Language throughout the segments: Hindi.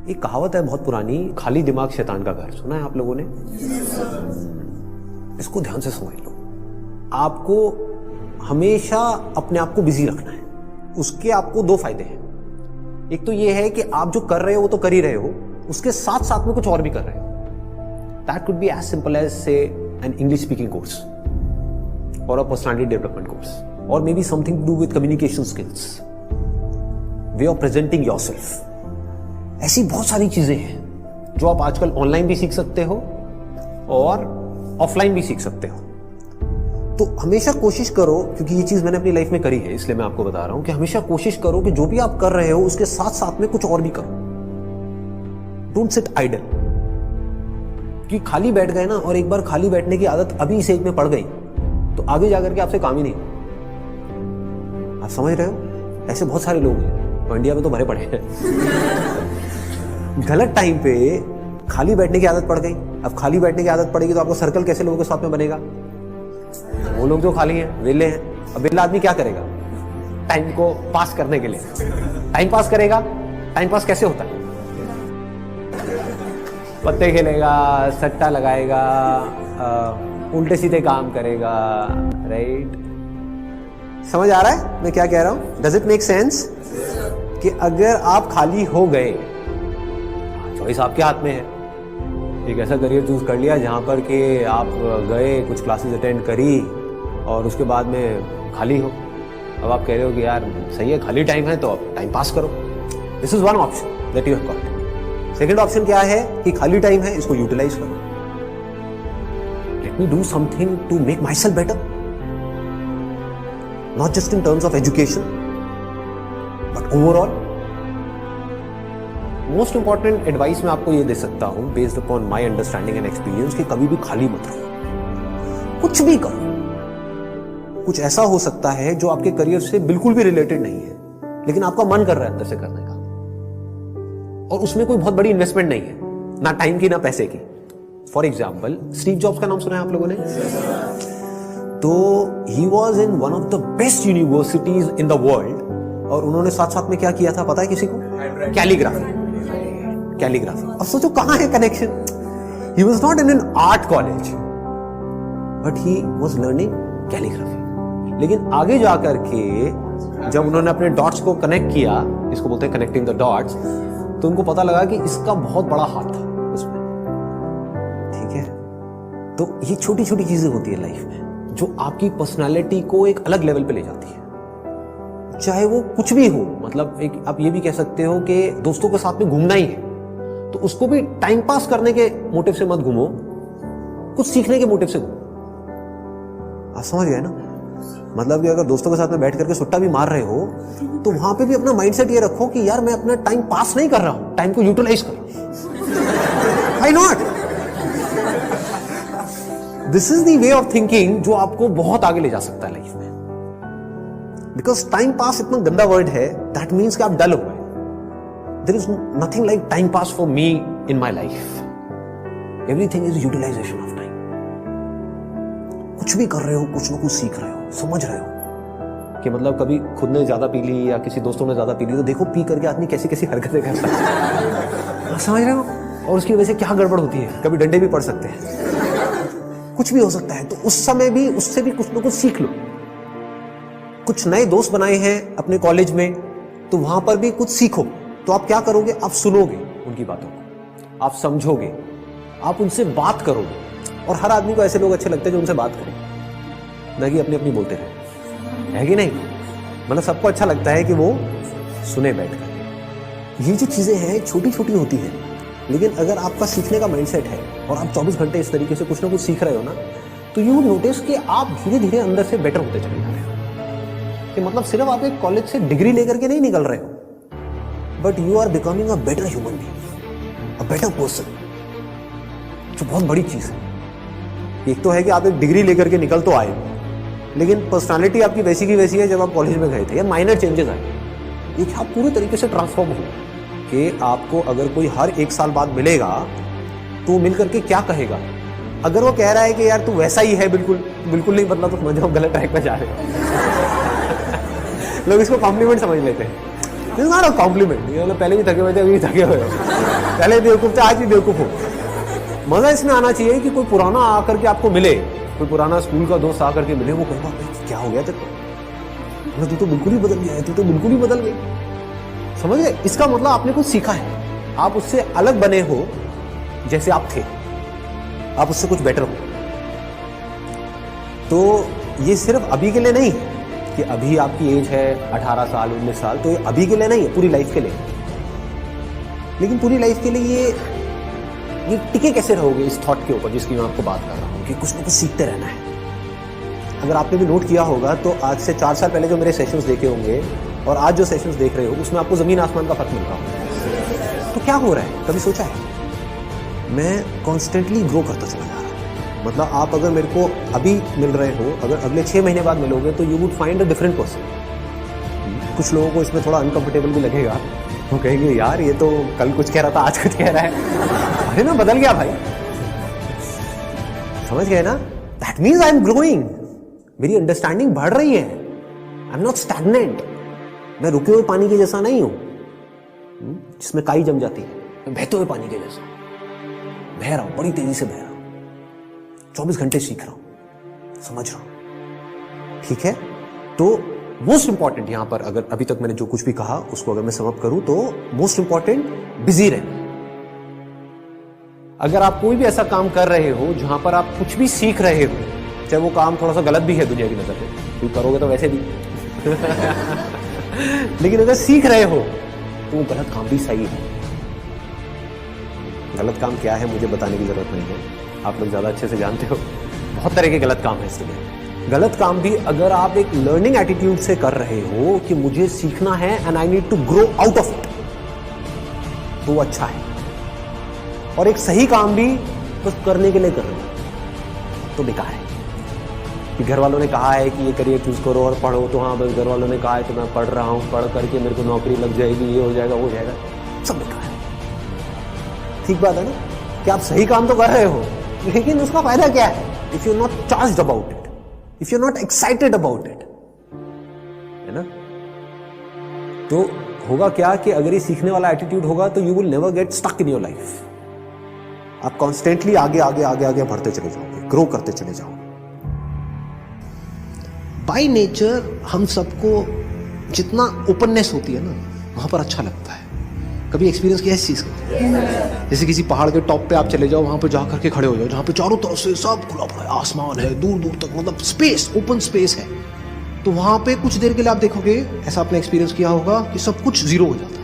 एक कहावत है बहुत पुरानी, खाली दिमाग शैतान का घर। सुना है आप लोगों ने? इसको ध्यान से समझ लो। आपको हमेशा अपने आप को बिजी रखना है। उसके आपको दो फायदे हैं। एक तो ये है कि आप जो कर रहे हो वो तो कर ही रहे हो, उसके साथ साथ में कुछ और भी कर रहे हो। That could be as simple as say an English speaking course और अ पर्सनालिटी डेवलपमेंट कोर्स, और maybe something to do with communication skills, way of presenting yourself. ऐसी बहुत सारी चीजें हैं जो आप आजकल ऑनलाइन भी सीख सकते हो और ऑफलाइन भी सीख सकते हो। तो हमेशा कोशिश करो, क्योंकि ये चीज मैंने अपनी लाइफ में करी है इसलिए मैं आपको बता रहा हूं कि हमेशा कोशिश करो कि जो भी आप कर रहे हो उसके साथ साथ में कुछ और भी करो। Don't sit idle. कि खाली बैठ गए ना, और एक बार खाली बैठने की आदत अभी इस एज में पड़ गई तो आगे जाकर के आपसे काम ही नहीं। आप समझ रहे हो? ऐसे बहुत सारे लोग हैं और इंडिया में तो भरे पड़े हैं। गलत टाइम पे खाली बैठने की आदत पड़ गई। अब खाली बैठने की आदत पड़ेगी तो आपको सर्कल कैसे लोगों के साथ में बनेगा? वो लोग जो खाली हैं, वेले हैं। अब वेला आदमी क्या करेगा टाइम को पास करने के लिए? टाइम पास करेगा। टाइम पास कैसे होता है? पत्ते खेलेगा, सट्टा लगाएगा, उल्टे सीधे काम करेगा। राइट? समझ आ रहा है मैं क्या कह रहा हूं? Does it make sense? कि अगर आप खाली हो गए, चॉइस आपके हाथ में है। एक ऐसा करियर चूज कर लिया जहां पर कि आप गए, कुछ क्लासेस अटेंड करी और उसके बाद में खाली हो। अब आप कह रहे हो कि यार सही है, खाली टाइम है तो अब टाइम पास करो। This is one option that you have got. Second option क्या है कि खाली टाइम है, इसको यूटिलाइज करो। Let me do something to make myself better, not just in terms of education but overall. Most important advice मैं आपको ये दे सकता हूं based upon my understanding and experience कि कभी भी खाली मत रहो, कुछ भी करो। कुछ ऐसा हो सकता है जो आपके करियर से बिल्कुल भी रिलेटेड नहीं है, लेकिन आपका मन कर रहा है अंदर से करने का, और उसमें कोई बहुत बड़ी इन्वेस्टमेंट नहीं है, ना टाइम की ना पैसे की। फॉर एग्जाम्पल, स्टीव जॉब्स का नाम सुना है आप लोगों ने? तो he was in one of the best universities in the world, और उन्होंने साथ साथ में क्या किया था पता है किसी को? कैलीग्राफी। कैलीग्राफी। अब सोचो कहां है connection? He was not in an art college but he was learning calligraphy. लेकिन आगे जाकर के जब उन्होंने अपने डॉट्स को कनेक्ट किया, इसको बोलते हैं कनेक्टिंग द डॉट्स, तो उनको पता लगा कि इसका बहुत बड़ा हाथ था उसमें। ठीक है? तो ये छोटी छोटी चीजें होती है लाइफ में जो आपकी पर्सनालिटी को एक अलग लेवल पे ले जाती है। चाहे वो कुछ भी हो, मतलब एक आप ये भी कह सकते हो कि दोस्तों के साथ में घूमना ही है तो उसको भी टाइम पास करने के मोटिव से मत घूमो, कुछ सीखने के मोटिव से घूमो। आप समझ गए ना? मतलब कि अगर दोस्तों के साथ में बैठ करके सुट्टा भी मार रहे हो तो वहां पे भी अपना माइंडसेट ये रखो कि यार मैं अपना टाइम पास नहीं कर रहा हूं, टाइम को यूटिलाइज करो। Why not? This is the way of thinking जो आपको बहुत आगे ले जा सकता है लाइफ में। बिकॉज टाइम पास इतना गंदा वर्ड है, दैट मीन्स कि आप डल हो गए। There is nothing like time pass for me in my life. Everything is utilization of time. कुछ भी कर रहे हो, कुछ ना कुछ सीख रहे हो, समझ रहे हो कि मतलब कभी खुद ने ज्यादा पी ली या किसी दोस्तों ने ज्यादा पी ली तो देखो पी करके आदमी कैसी कैसी हरकतें करता है। समझ रहे हो? और उसकी वजह से क्या गड़बड़ होती है, कभी डंडे भी पड़ सकते हैं, कुछ भी हो सकता है। तो उस समय भी उससे भी कुछ ना कुछ सीख लो। कुछ नए दोस्त बनाए हैं अपने कॉलेज में तो वहां पर भी कुछ सीखो। तो आप क्या करोगे? आप सुनोगे उनकी बातों को, आप समझोगे, आप उनसे बात करोगे। और हर आदमी को ऐसे लोग अच्छे लगते हैं जो उनसे बात करें, ना कि अपनी अपनी बोलते रहे, है कि नहीं? मतलब सबको अच्छा लगता है कि वो सुने बैठ कर। ये जो चीजें हैं छोटी छोटी होती हैं, लेकिन अगर आपका सीखने का माइंडसेट है और आप 24 घंटे इस तरीके से कुछ ना कुछ सीख रहे हो ना, तो यू नोटिस कि आप धीरे धीरे अंदर से बेटर होते चले जा रहे हो। कि मतलब सिर्फ आप एक कॉलेज से डिग्री लेकर के नहीं निकल रहे हो, but you are becoming a better human being, a better person, जो बहुत बड़ी चीज है। एक तो है कि आप एक डिग्री लेकर के निकल तो आए, लेकिन पर्सनालिटी आपकी वैसी की वैसी है जब आप कॉलेज में गए थे, या माइनर चेंजेस आए। ये आप पूरे तरीके से ट्रांसफॉर्म हो कि आपको अगर कोई हर 1 साल बाद मिलेगा तो मिल करके क्या कहेगा? अगर वो कह रहा है कि यार तू वैसा ही है, बिल्कुल बिल्कुल नहीं बदला, तो समझ जाओ गलत ट्रैक पे जा रहे हो। लोग इसको कॉम्प्लीमेंट समझ लेते हैं। This not a compliment. ये मतलब पहले भी थके हुए थे, अभी भी थके हुए हो, पहले बेवकूफ थे, आज भी बेवकूफ हो। मजा इसमें आना चाहिए कि कोई पुराना आकर के आपको मिले, कोई पुराना स्कूल का दोस्त आकर के मिले, वो कहेगा क्या हो गया तेरे को, तू तो बिल्कुल ही बदल गया है, तू तो बिल्कुल ही बदल गई। समझ गए? इसका मतलब आपने कुछ सीखा है, आप उससे अलग बने हो जैसे आप थे, आप उससे कुछ बेटर हो। तो ये सिर्फ अभी के लिए नहीं है कि अभी आपकी एज है 18 साल 19 साल, तो ये अभी के लिए नहीं है, पूरी लाइफ के लिए। लेकिन पूरी लाइफ के लिए ये टिके कैसे रहोगे इस थॉट के ऊपर जिसकी मैं आपको बात कर रहा हूं कि कुछ ना कुछ सीखते रहना है। अगर आपने भी नोट किया होगा तो आज से 4 साल पहले जो मेरे सेशंस देखे होंगे और आज जो सेशंस देख रहे हो उसमें आपको जमीन आसमान का फर्क मिल रहा होगा। तो क्या हो रहा है, कभी सोचा है? मैं कॉन्स्टेंटली ग्रो करता चला जा रहा हूं। मतलब आप अगर मेरे को अभी मिल रहे हो, अगर अगले 6 महीने बाद मिलोगे तो you would find a different person. कुछ लोगों को इसमें थोड़ा अनकंफर्टेबल भी लगेगा, वो कहेंगे यार ये तो कल कुछ कह रहा था आज कुछ कह रहा है, अरे मैं बदल गया भाई। समझ गए ना? That means I am growing, मेरी अंडरस्टैंडिंग बढ़ रही है, आई एम नॉट स्टैग्नेंट। मैं रुके हुए पानी के जैसा नहीं हूं जिसमें काई जम जाती है, मैं बहते हुए पानी के जैसा बह रहा हूं, बड़ी तेजी से बह रहा हूं, 24 घंटे सीख रहा हूं, समझ रहा हूं। ठीक है? तो मोस्ट इंपॉर्टेंट यहां पर, अगर अभी तक मैंने जो कुछ भी कहा उसको अगर मैं समअप करूं तो मोस्ट इंपॉर्टेंट बिजी रहना। अगर आप कोई भी ऐसा काम कर रहे हो जहां पर आप कुछ भी सीख रहे हो, चाहे वो काम थोड़ा सा गलत भी है दुनिया की नजर में, कोई करोगे तो वैसे भी लेकिन अगर सीख रहे हो तो वो गलत काम भी सही है। गलत काम क्या है मुझे बताने की जरूरत नहीं है, आप लोग ज्यादा अच्छे से जानते हो। बहुत तरह के गलत काम है इस दुनिया में। गलत काम भी अगर आप एक लर्निंग एटीट्यूड से कर रहे हो कि मुझे सीखना है and I need to grow out of it, तो वो अच्छा है। और एक सही काम भी बस करने के लिए कर रहे हो तो बेकार है। कि घर वालों ने कहा है कि ये करियर चूज करो और पढ़ो, तो हाँ बस घर वालों ने कहा है तो मैं पढ़ रहा हूं, पढ़ करके मेरे को नौकरी लग जाएगी, ये हो जाएगा वो हो जाएगा, सब बेकार है। ठीक बात है ना कि आप सही काम तो कर रहे हो लेकिन उसका फायदा क्या है if you not charged about it, if you not excited about it, है ना? तो होगा क्या कि अगर ये सीखने वाला एटीट्यूड होगा तो you will never get stuck in your life. आप कॉन्स्टेंटली आगे आगे आगे आगे बढ़ते चले जाओगे, ग्रो करते चले जाओगे। बाय नेचर हम सबको जितना ओपननेस होती है ना वहां पर अच्छा लगता है। कभी एक्सपीरियंस किया इस चीज का? जैसे किसी पहाड़ के टॉप पे आप चले जाओ, वहां पे जाकर के खड़े हो जाओ जहां पे चारों तरफ से सब खुला पड़ा है, आसमान है दूर दूर तक, मतलब स्पेस, ओपन स्पेस है। तो वहां पे कुछ देर के लिए आप देखोगे, ऐसा आपने एक्सपीरियंस किया होगा कि सब कुछ जीरो हो जाता है।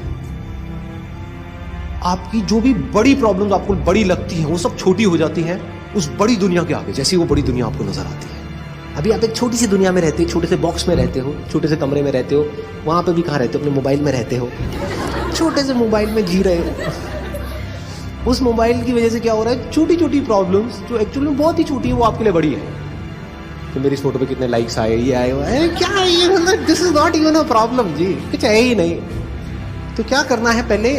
आपकी जो भी बड़ी प्रॉब्लम्स आपको बड़ी लगती है वो सब छोटी हो जाती है उस बड़ी दुनिया के आगे, जैसी वो बड़ी दुनिया आपको नजर आती है। अभी आप एक छोटी सी दुनिया में रहते हो, छोटे से बॉक्स में रहते हो, छोटे से कमरे में रहते हो, वहां पे भी कहाँ रहते हो? अपने मोबाइल में रहते हो, छोटे से मोबाइल में जी रहे हो। उस मोबाइल की वजह से क्या हो रहा है, छोटी छोटी प्रॉब्लम्स जो एक्चुअली में बहुत ही छोटी है वो आपके लिए बड़ी है। तो मेरी इस फोटो पे कितने लाइक्स आए, ये आए, वो आए, क्या है ये, मतलब this is not even a problem जी, कुछ है ही नहीं। तो क्या करना है, पहले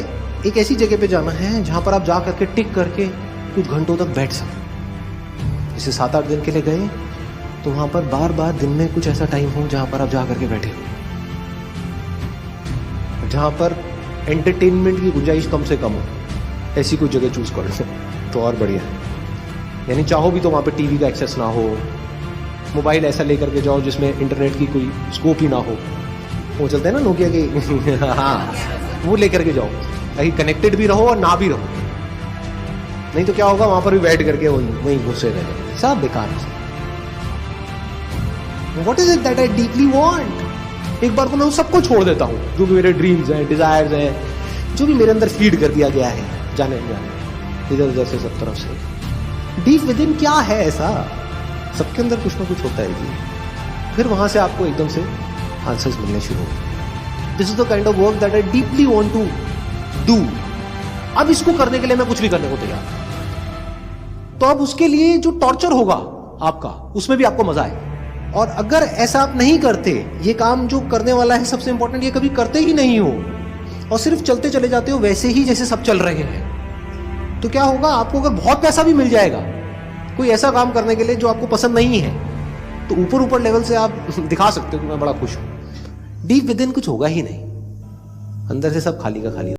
एक ऐसी जगह पे जाना है जहां पर आप जा करके टिक करके कुछ घंटों तक बैठ सकें। जैसे 7-8 दिन के लिए गए तो वहां पर बार बार दिन में कुछ ऐसा टाइम हो जहां पर आप जा करके बैठे हो, जहां पर एंटरटेनमेंट की गुंजाइश कम से कम हो, ऐसी कोई जगह चूज कर लो तो और बढ़िया है। यानी चाहो भी तो वहां पे टीवी का एक्सेस ना हो, मोबाइल ऐसा लेकर के जाओ जिसमें इंटरनेट की कोई स्कोप ही ना हो, वो चलते हैं ना नोकिया के हाँ, वो लेकर के जाओ ताकि कनेक्टेड भी रहो और ना भी रहो। नहीं तो क्या होगा, वहां पर भी बैठ करके वही घुसे रहे, सब बेकार है। What is it that I deeply want? एक बार को मैं उस सबको छोड़ देता हूँ जो भी मेरे ड्रीम्स हैं, डिजायर्स हैं, जो भी मेरे अंदर फीड कर दिया गया है जाने इधर उधर से सब तरफ से। डीप विद इन क्या है ऐसा, सबके अंदर कुछ ना कुछ होता है जी। फिर वहां से आपको एकदम से आंसर्स मिलने शुरू हो। This is the kind of work that I deeply want to do. अब इसको करने के लिए मैं कुछ भी करने को तैयार। तो अब उसके लिए जो टॉर्चर होगा आपका, उसमें भी आपको मजा आए। और अगर ऐसा आप नहीं करते, ये काम जो करने वाला है सबसे इंपॉर्टेंट, ये कभी करते ही नहीं हो और सिर्फ चलते चले जाते हो वैसे ही जैसे सब चल रहे हैं, तो क्या होगा, आपको अगर बहुत पैसा भी मिल जाएगा कोई ऐसा काम करने के लिए जो आपको पसंद नहीं है, तो ऊपर ऊपर लेवल से आप दिखा सकते हो कि मैं बड़ा खुश हूं, डीप विद इन कुछ होगा ही नहीं। अंदर से सब खाली का खाली